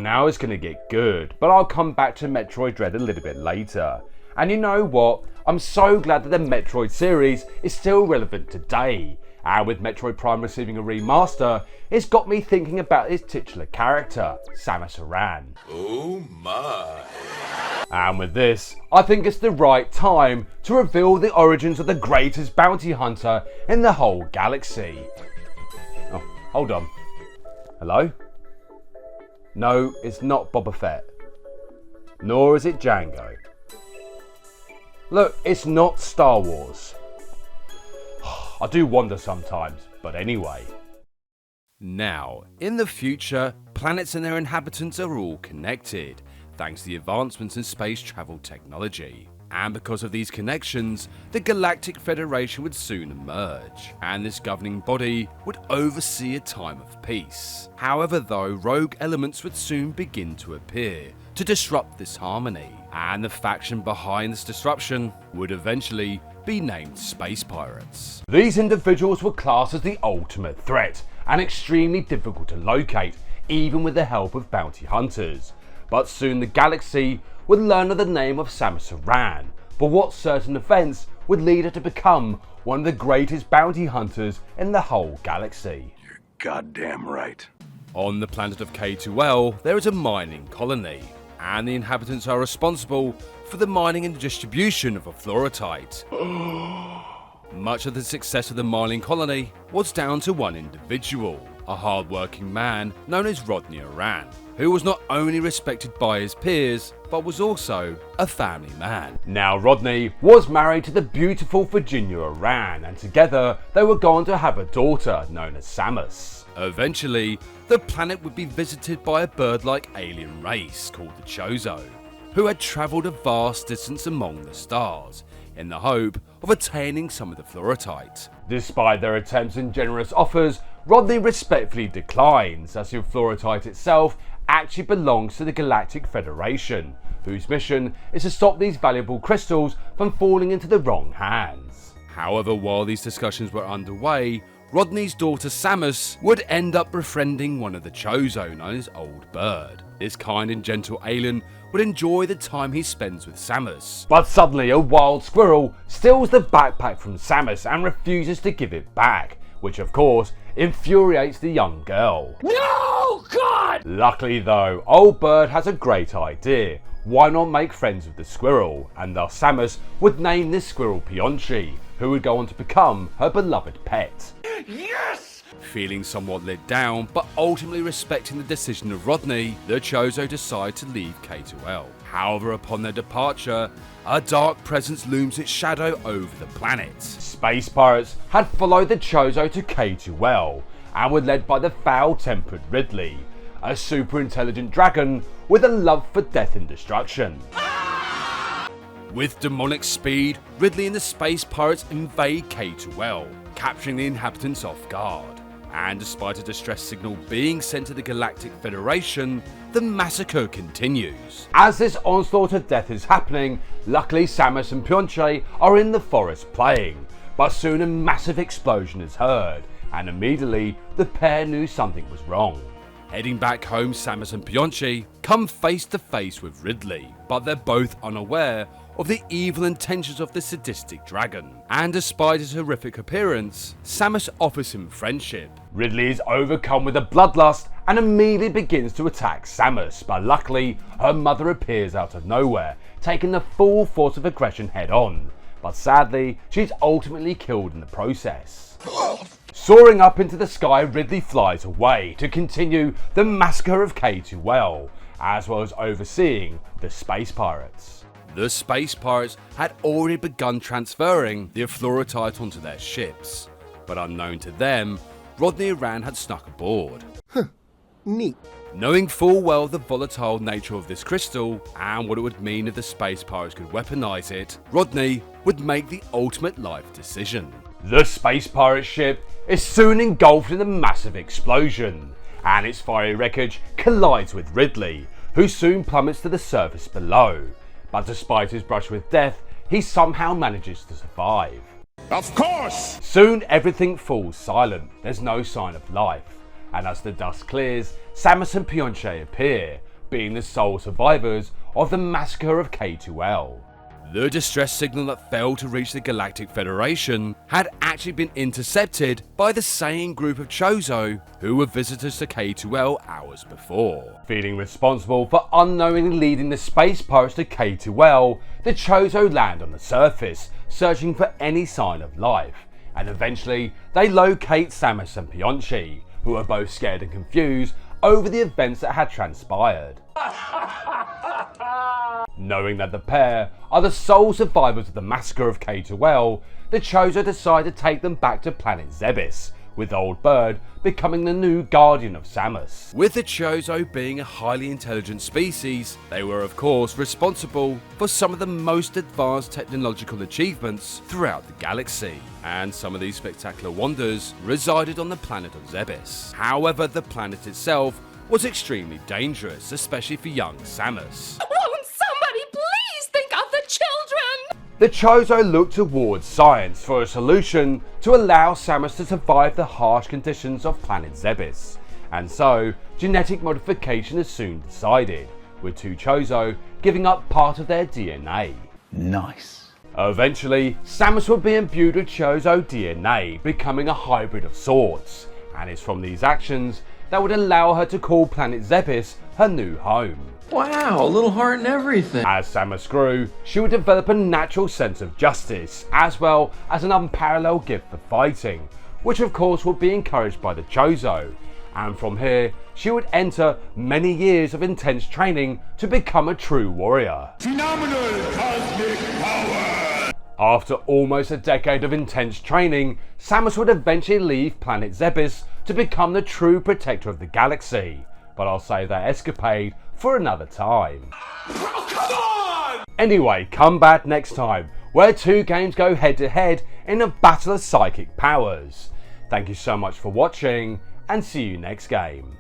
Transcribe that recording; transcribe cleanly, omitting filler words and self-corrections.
now is going to get good, but I'll come back to Metroid Dread a little bit later. And you know what? I'm so glad that the Metroid series is still relevant today. And with Metroid Prime receiving a remaster, it's got me thinking about its titular character, Samus Aran. Oh my. And with this, I think it's the right time to reveal the origins of the greatest bounty hunter in the whole galaxy. Oh, hold on. Hello? No, it's not Boba Fett. Nor is it Django. Look, it's not Star Wars. I do wonder sometimes, but anyway. Now, in the future, planets and their inhabitants are all connected, thanks to the advancements in space travel technology. And because of these connections, the Galactic Federation would soon emerge, and this governing body would oversee a time of peace. However though, rogue elements would soon begin to appear to disrupt this harmony, and the faction behind this disruption would eventually be named Space Pirates. These individuals were classed as the ultimate threat, and extremely difficult to locate, even with the help of bounty hunters. But soon the galaxy would learn of the name of Samus Aran, but what certain events would lead her to become one of the greatest bounty hunters in the whole galaxy. You're goddamn right. On the planet of K2L, there is a mining colony, and the inhabitants are responsible for the mining and distribution of a fluorite. Much of the success of the mining colony was down to one individual, a hard-working man known as Rodney Aran, who was not only respected by his peers, but was also a family man. Now Rodney was married to the beautiful Virginia Aran, and together they were going to have a daughter known as Samus. Eventually, the planet would be visited by a bird-like alien race called the Chozo, who had travelled a vast distance among the stars, in the hope of attaining some of the fluorite. Despite their attempts and generous offers, Rodney respectfully declines, as the fluorite itself actually belongs to the Galactic Federation, whose mission is to stop these valuable crystals from falling into the wrong hands. However, while these discussions were underway, Rodney's daughter Samus would end up befriending one of the Chozo known as Old Bird. This kind and gentle alien would enjoy the time he spends with Samus. But suddenly a wild squirrel steals the backpack from Samus and refuses to give it back, which of course infuriates the young girl. No, God! Luckily though, Old Bird has a great idea. Why not make friends with the squirrel? And thus Samus would name this squirrel Pionchi, who would go on to become her beloved pet. Yes! Feeling somewhat let down, but ultimately respecting the decision of Rodney, the Chozo decide to leave K2L. However, upon their departure, a dark presence looms its shadow over the planet. Space pirates had followed the Chozo to K2L, and were led by the foul-tempered Ridley, a super intelligent dragon with a love for death and destruction. With demonic speed, Ridley and the space pirates invade K2L, capturing the inhabitants off guard. And despite a distress signal being sent to the Galactic Federation, the massacre continues. As this onslaught of death is happening, luckily Samus and Pionchi are in the forest playing, but soon a massive explosion is heard, and immediately the pair knew something was wrong. Heading back home, Samus and Pionchi come face to face with Ridley, but they're both unaware of the evil intentions of the sadistic dragon. And despite his horrific appearance, Samus offers him friendship. Ridley is overcome with a bloodlust and immediately begins to attack Samus, but luckily her mother appears out of nowhere, taking the full force of aggression head on. But sadly, she's ultimately killed in the process. Soaring up into the sky, Ridley flies away to continue the massacre of K2L, as well as overseeing the space pirates. The space pirates had already begun transferring the fluorite onto their ships, but unknown to them, Rodney Aran had snuck aboard. Neat. Knowing full well the volatile nature of this crystal, and what it would mean if the space pirates could weaponize it, Rodney would make the ultimate life decision. The space pirate ship is soon engulfed in a massive explosion, and its fiery wreckage collides with Ridley, who soon plummets to the surface below. But despite his brush with death, he somehow manages to survive. Of course! Soon everything falls silent, there's no sign of life, and as the dust clears, Samus and Pionchi appear, being the sole survivors of the massacre of K2L. The distress signal that failed to reach the Galactic Federation had actually been intercepted by the same group of Chozo who were visitors to K2L hours before. Feeling responsible for unknowingly leading the space pirates to K2L, the Chozo land on the surface, searching for any sign of life, and eventually they locate Samus and Pyonchi, who are both scared and confused over the events that had transpired. Knowing that the pair are the sole survivors of the massacre of K2L, the Chozo decide to take them back to planet Zebes, with Old Bird becoming the new guardian of Samus. With the Chozo being a highly intelligent species, they were of course responsible for some of the most advanced technological achievements throughout the galaxy, and some of these spectacular wonders resided on the planet of Zebes. However, the planet itself was extremely dangerous, especially for young Samus. Won't somebody please think of the children? The Chozo looked towards science for a solution to allow Samus to survive the harsh conditions of planet Zebes, and so genetic modification is soon decided, with two Chozo giving up part of their DNA. Nice. Eventually, Samus would be imbued with Chozo DNA, becoming a hybrid of sorts, and it's from these actions that would allow her to call planet Zebes her new home. Wow, a little heart and everything. As Samus grew, she would develop a natural sense of justice, as well as an unparalleled gift for fighting, which of course would be encouraged by the Chozo, and from here she would enter many years of intense training to become a true warrior. Phenomenal cosmic power! After almost a decade of intense training, Samus would eventually leave planet Zebes to become the true protector of the galaxy, but I'll save that escapade for another time. Oh, come on! Anyway, come back next time, where two games go head to head in a battle of psychic powers. Thank you so much for watching, and see you next game.